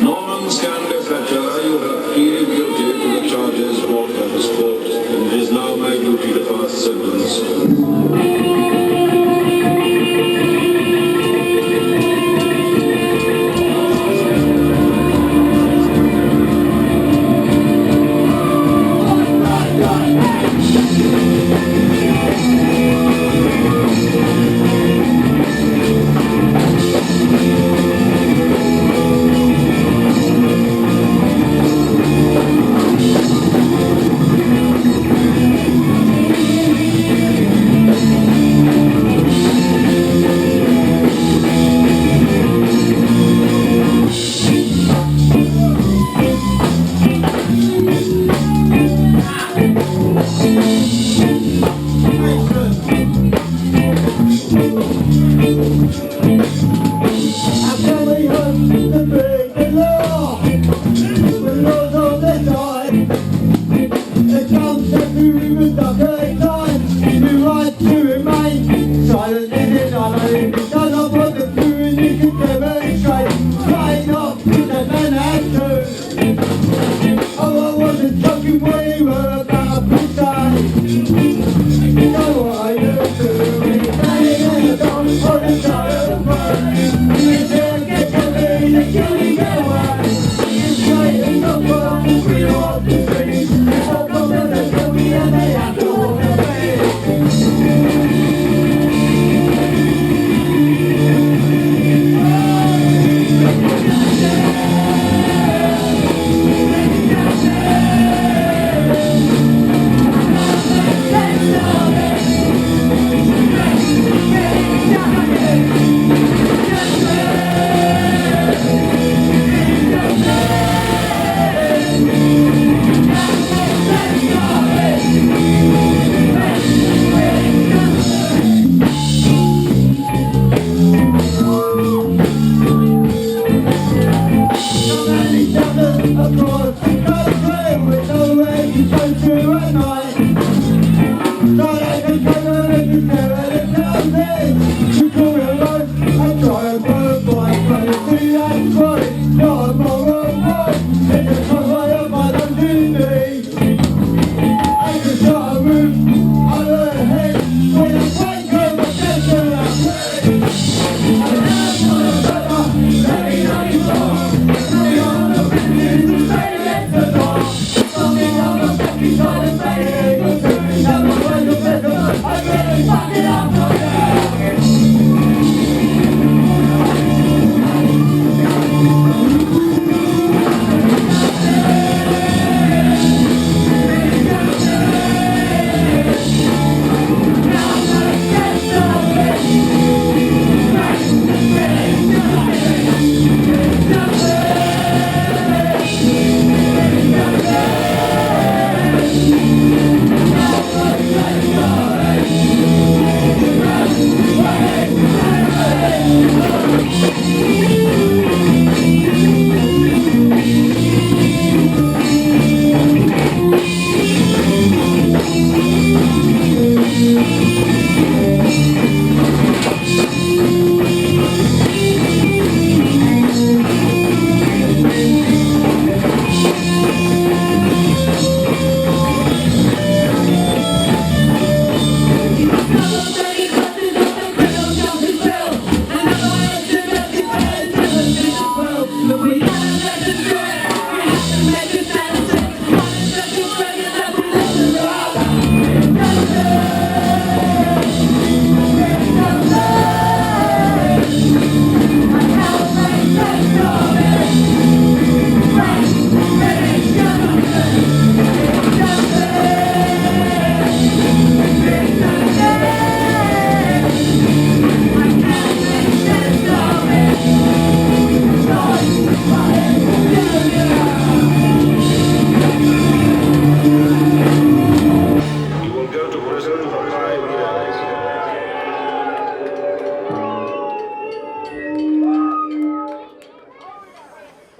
Norman Stanley Fletcher, you have pleaded guilty to the charges brought by this court, and it is now my duty to pass sentence.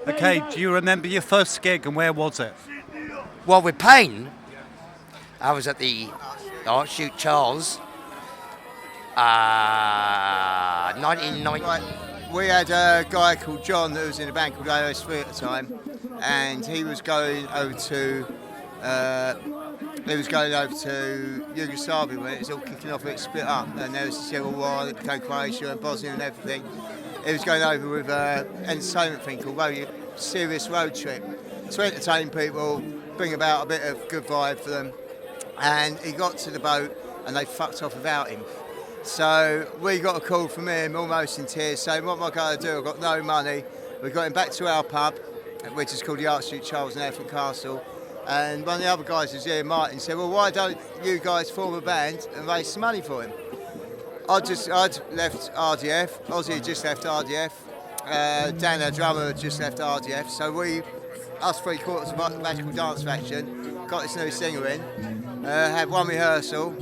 Okay, do you remember your first gig and where was it? Well, with P.A.I.N, I was at the Anarcho-punk Charles, 1990. Right. We had a guy called John that was in a band called AOS3 at the time, and he was going over to Yugoslavia when it was all kicking off. It split up, and there was the Civil War. It became Croatia and Bosnia and everything. He was going over with an entertainment thing called Serious Road Trip to entertain people, bring about a bit of good vibe for them. And he got to the boat, and they fucked off without him. So we got a call from him, almost in tears, saying, "What am I going to do? I've got no money." We got him back to our pub, which is called the Archduke Charles in Elephant Castle. And one of the other guys was here, Martin, said, "Well, why don't you guys form a band and raise some money for him?" I'd left RDF, Ozzy had just left RDF, Dan, our drummer, had just left RDF. So us 3/4 of the Magical Dance Faction, got this new singer in, had one rehearsal,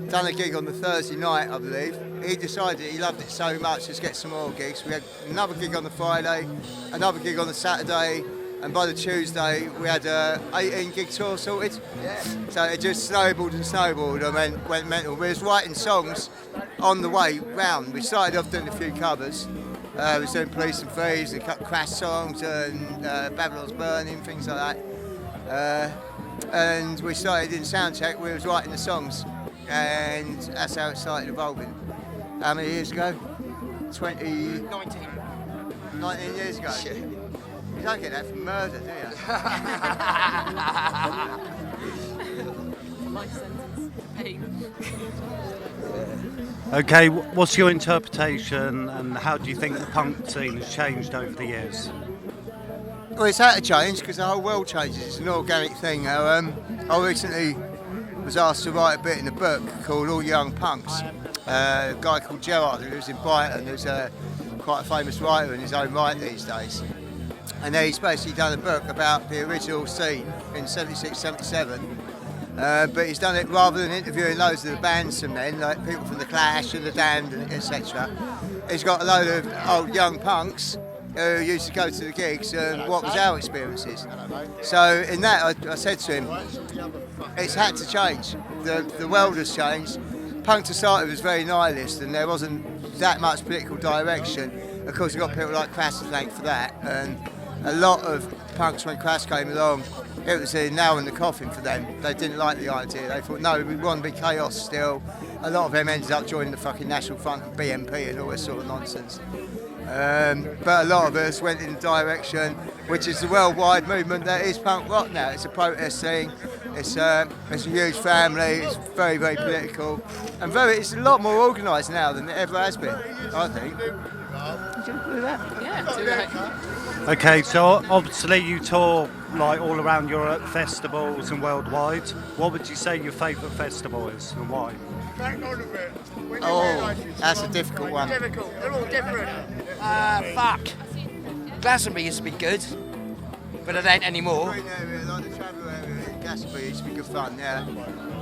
done a gig on the Thursday night, I believe. He decided he loved it so much, let's get some more gigs. We had another gig on the Friday, another gig on the Saturday, and by the Tuesday we had a 18-gig tour sorted. Yeah. So it just snowballed and snowballed and went mental. We was writing songs on the way round. We started off doing a few covers. We was doing Police and Thieves, and Crash songs, and Babylon's Burning, things like that. And we started in Soundcheck, we was writing the songs. And that's how it started evolving. How many years ago? 19 years ago. Shit. You don't get that from murder, do you? Life sentence. Pain. Okay, what's your interpretation and how do you think the punk scene has changed over the years? Well, it's had to change because the whole world changes. It's an organic thing. I recently was asked to write a bit in a book called All Young Punks. A guy called Gerard, who lives in Brighton, who's quite a famous writer in his own right these days. And he's basically done a book about the original scene in 76, 77. But he's done it rather than interviewing loads of the bands from then, like people from The Clash and The Damned, etc. He's got a load of old young punks who used to go to the gigs and what was our experiences. So in that I said to him, it's had to change. The world has changed. Punk to start with was very nihilist and there wasn't that much political direction. Of course we've got people like Crash to thank for that, and a lot of punks when Crash came along, it was a nail in the coffin for them. They didn't like the idea. They thought, no, we want to be chaos still. A lot of them ended up joining the fucking National Front and BNP and all this sort of nonsense. But a lot of us went in the direction, which is the worldwide movement that is punk rock now. It's a protest thing. It's a huge family. It's very, very political, and it's a lot more organised now than it ever has been, I think. Did you agree with that? Yeah. Okay, so obviously you tour like all around Europe, festivals and worldwide. What would you say your favourite festival is and why? Oh, that's a difficult one. Difficult. They're all different. Fuck. Glastonbury used to be good, but it ain't anymore. Green area, like the travel area in Glastonbury used to be good fun, yeah.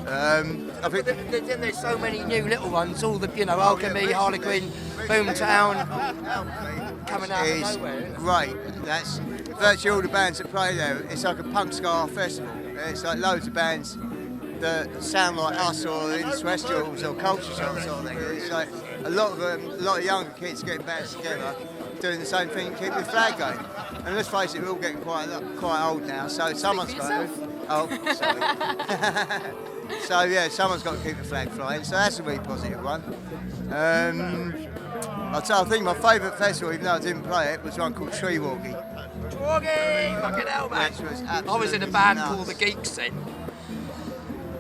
I think Then there's so many new little ones, all the, Alchemy, Harlequin, Boomtown, coming out of nowhere. Great. That's virtually all the bands that play there. It's like a punk ska festival. It's like loads of bands that sound like us or the Celestials or Culture Shock sort of thing. It's like a lot of younger kids getting bands together, doing the same thing, keep the flag going. And let's face it, we're all getting quite old now, so someone's got to. Oh, sorry. So yeah, someone's got to keep the flag flying. So that's a really positive one. I think my favourite festival, even though I didn't play it, was one called Tree Walkie. Fucking hell, man. I was in a band called the Geeks then.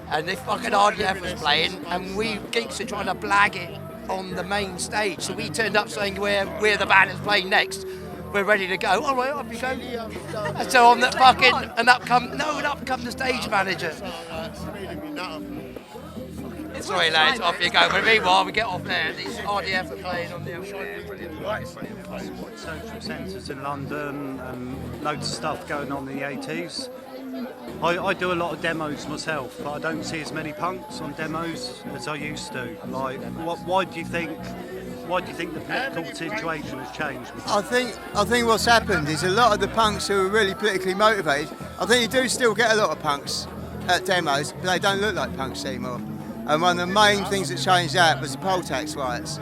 And if fucking RDF was playing, and we geeks are trying to blag it on the main stage. So we turned up saying we're the band that's playing next. We're ready to go. All right, off you go. And so on that fucking, and up come the stage manager. Sorry lads, off you go. But meanwhile, we get off there. These RDF are playing on the outside. Brilliant. Social centres in London and loads of stuff going on in the 80s. I do a lot of demos myself, but I don't see as many punks on demos as I used to. Like, why do you think the political situation has changed? I think what's happened is a lot of the punks who are really politically motivated I think you do still get a lot of punks at demos, but they don't look like punks anymore. And one of the main things that changed that was the poll tax riots,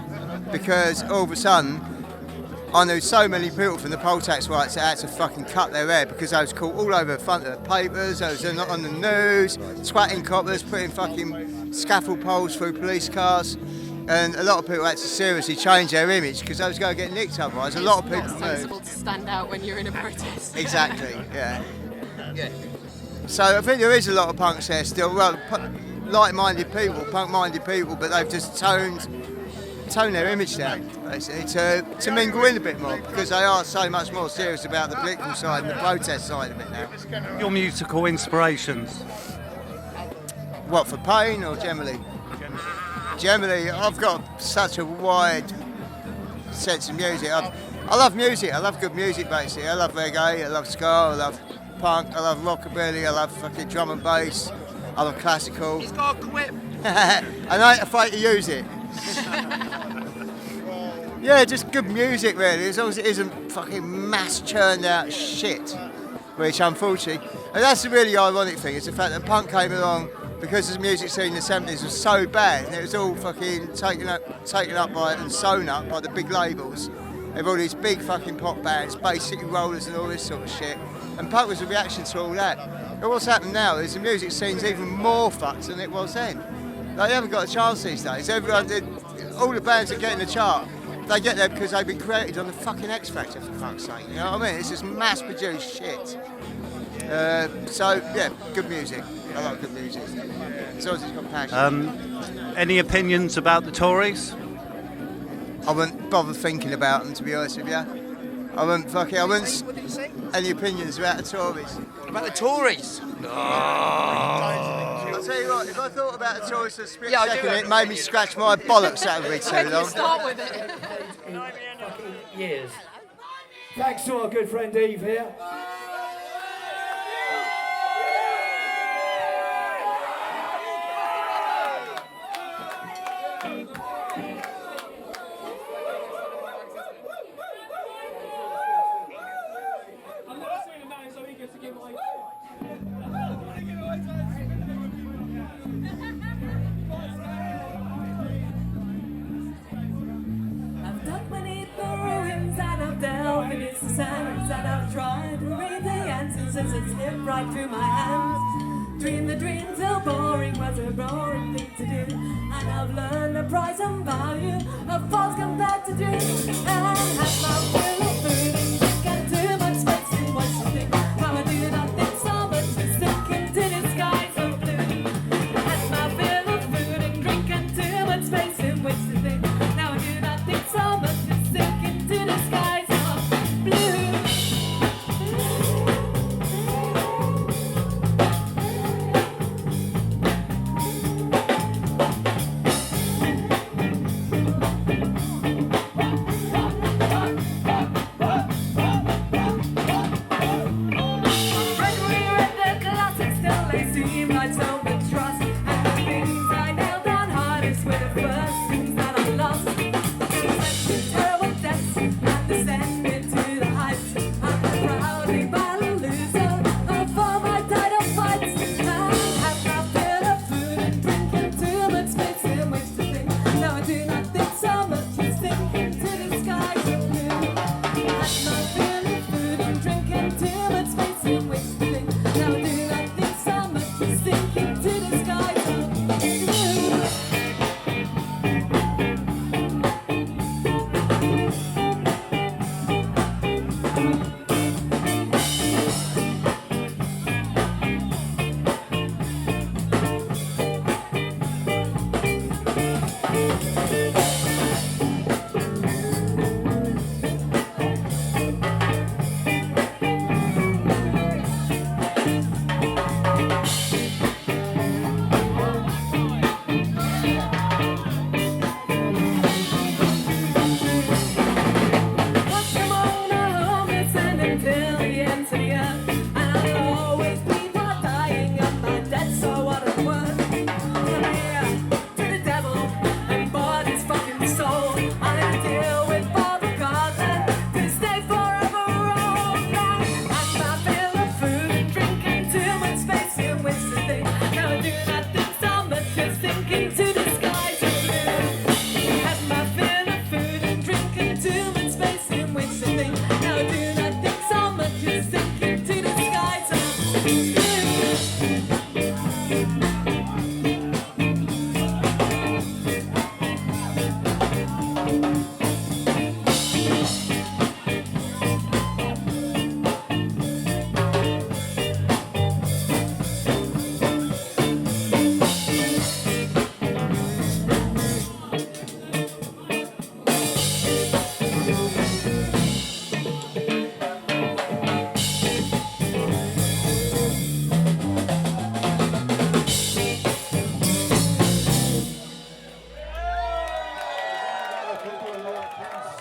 because all of a sudden I knew so many people from the poll tax riots that had to fucking cut their hair because they was caught all over the front of the papers, they was on the news, twatting coppers, putting fucking scaffold poles through police cars. And a lot of people had to seriously change their image because they was going to get nicked otherwise. A lot of people It's not sensible to stand out when you're in a protest. Exactly, yeah. So I think there is a lot of punks there still, well, like-minded people, punk-minded people, but they've just toned their image down, basically, to mingle in a bit more, because they are so much more serious about the political side and the protest side of it now. Your musical inspirations? What, for P.A.I.N or generally? Generally, I've got such a wide sense of music. I love music, I love good music, basically. I love reggae, I love ska, I love punk, I love rockabilly, I love fucking drum and bass, I love classical. He's got a quip. And I ain't afraid to use it. Yeah, just good music really, as long as it isn't fucking mass churned out shit, which unfortunately, and that's the really ironic thing, is the fact that punk came along because the music scene in the 70s was so bad, and it was all fucking taken up by and sewn up by the big labels. There were all these big fucking pop bands, Bay City Rollers and all this sort of shit, and punk was a reaction to all that. But what's happened now is the music scene's even more fucked than it was then. Like, they haven't got a chance these days. All the bands that get in the chart, they get there because they've been created on the fucking X Factor, for fuck's sake. You know what I mean? It's just mass-produced shit. So yeah, good music. I like good music. As long as it's got passion. Any opinions about the Tories? I wouldn't bother thinking about them, to be honest with you. I wouldn't. Any opinions about the Tories? About the Tories? I'll tell you what, if I thought about the Tories for a split second, it made me scratch my bollocks. That would be too long. Start with it. Years. Thanks to our good friend Eve here. I've dug beneath the ruins and I've delved beneath the sands, and I've tried to read the answers as it slipped right through my hands. Dream the dream till boring was a boring thing to do, and I've learned the price and value of false compared to dreams, and had my fill of food and drink and too much space in what you think. How I do not think so much to sink into the skies of blue. Had my fill of food and drink and too much space in which to think. Now I do not think so much to sink into the skies of blue.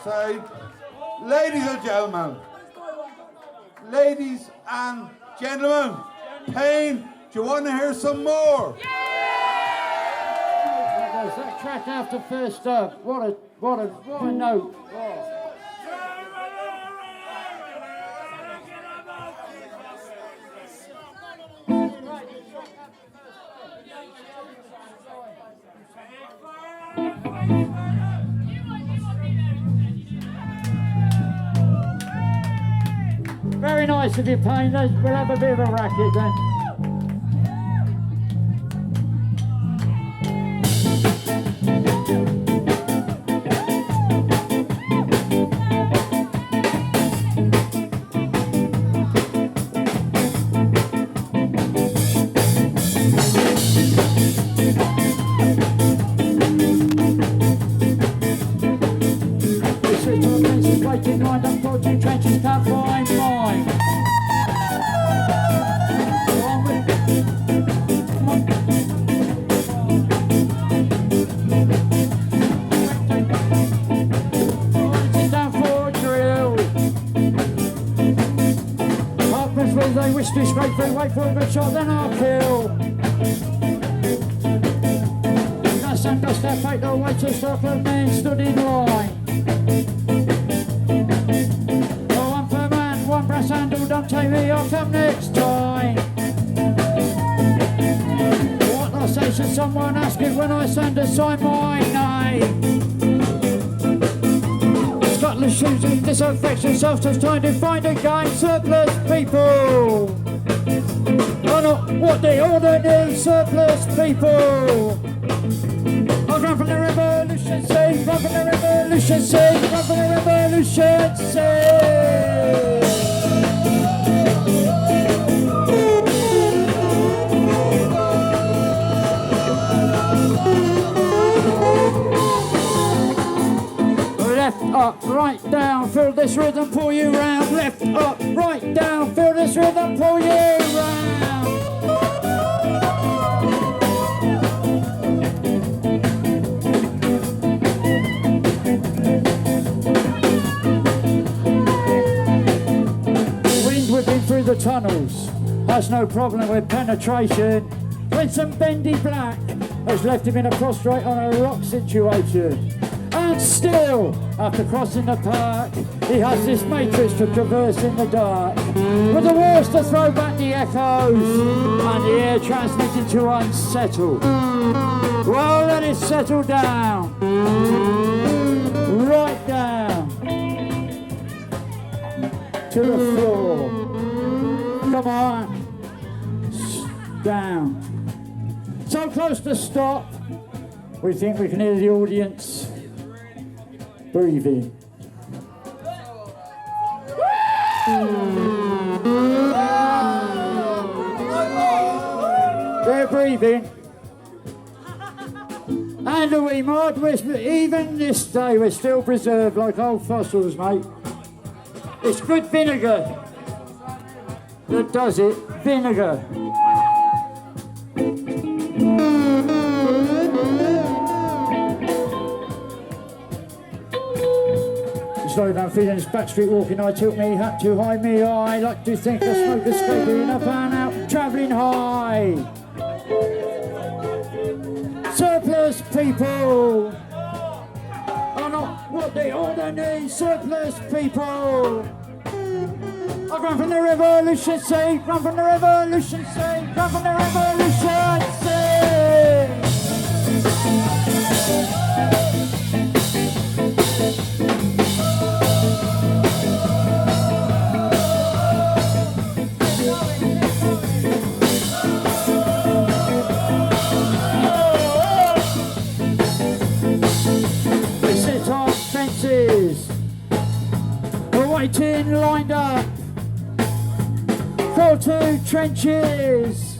outside. Ladies and gentlemen, ladies and gentlemen, P.A.I.N, do you want to hear some more? That track after first up, what a note. Very nice of you, P.A.I.N. We'll have a bit of a racket then. Trenches can't find mine. Down for a drill. Harpers will they wish to scrape through, wait for a good shot, then I'll kill. Dust and dust that fate, the way to stop a man stood in line. One brass handle, don't take me, I'll come next time. What I say, should someone ask it when I send a sign my name? Spotless shoes in disaffection, self-touch time to find again. Surplus people are not what they order, surplus people. I'll run from the revolution scene, run from the revolution scene, run from the revolution scene. Left up, right down, feel this rhythm, pull you round. Left up, right down, feel this rhythm, pull you round. Wind whipping through the tunnels, has no problem with penetration. When some bendy black has left him in a prostrate on a rock situation. And still, after crossing the park, he has this matrix to traverse in the dark. With the walls to throw back the echoes, and the air transmitted to unsettle. Well, let it settle down. Right down. To the floor. Come on. Down. So close to stop, we think we can hear the audience breathing. They're breathing. And a wee mod, even this day we're still preserved like old fossils, mate. It's good vinegar that does it, vinegar. Slow down, feeling this backstreet walking. I tilt me hat too high, me I like to think the smoke is scraping up and out, travelling high. Surplus people are not what they order need. Surplus people. I run from the revolution scene, run from the revolution scene, run from the revolution scene. We're waiting, lined up. Crawl to trenches.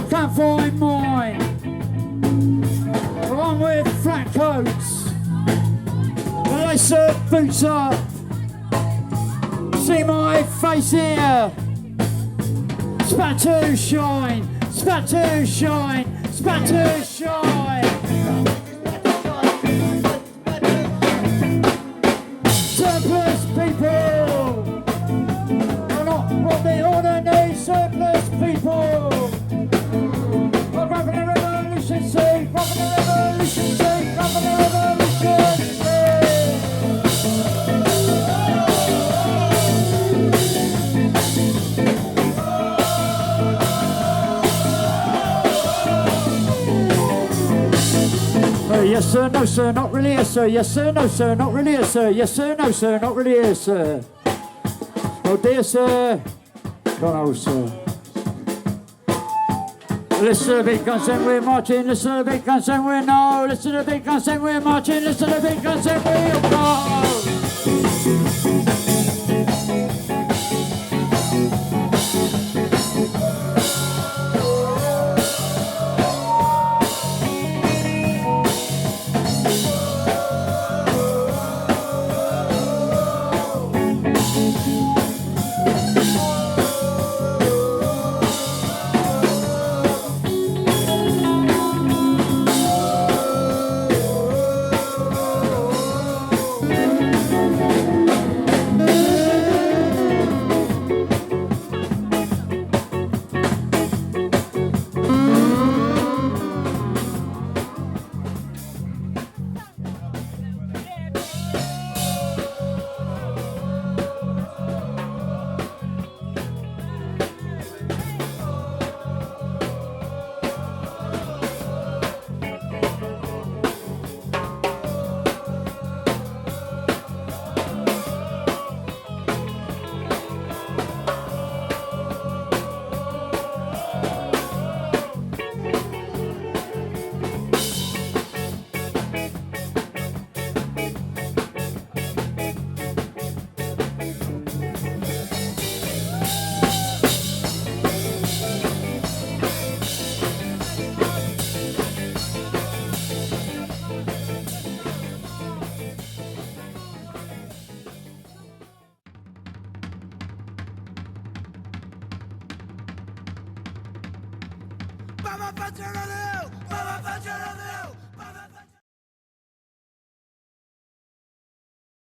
Can't find mine. Along with flat coats. Lace boots up. See my face here. Spatoo shine. Spatoo shine. Spatoo shine. revolution, take off on the revolution. Yes sir, no sir, not really yes sir. Yes sir, no sir, not really yes sir. Yes sir, no sir, not really yes sir. Oh dear sir, don't know sir. Listen to the big guns and we're marching. Listen to the big guns and we're no. Listen to the big guns and we're marching. Listen to the big guns and we're go. Mama, punch her on the hill! Mama, punch her on the hill!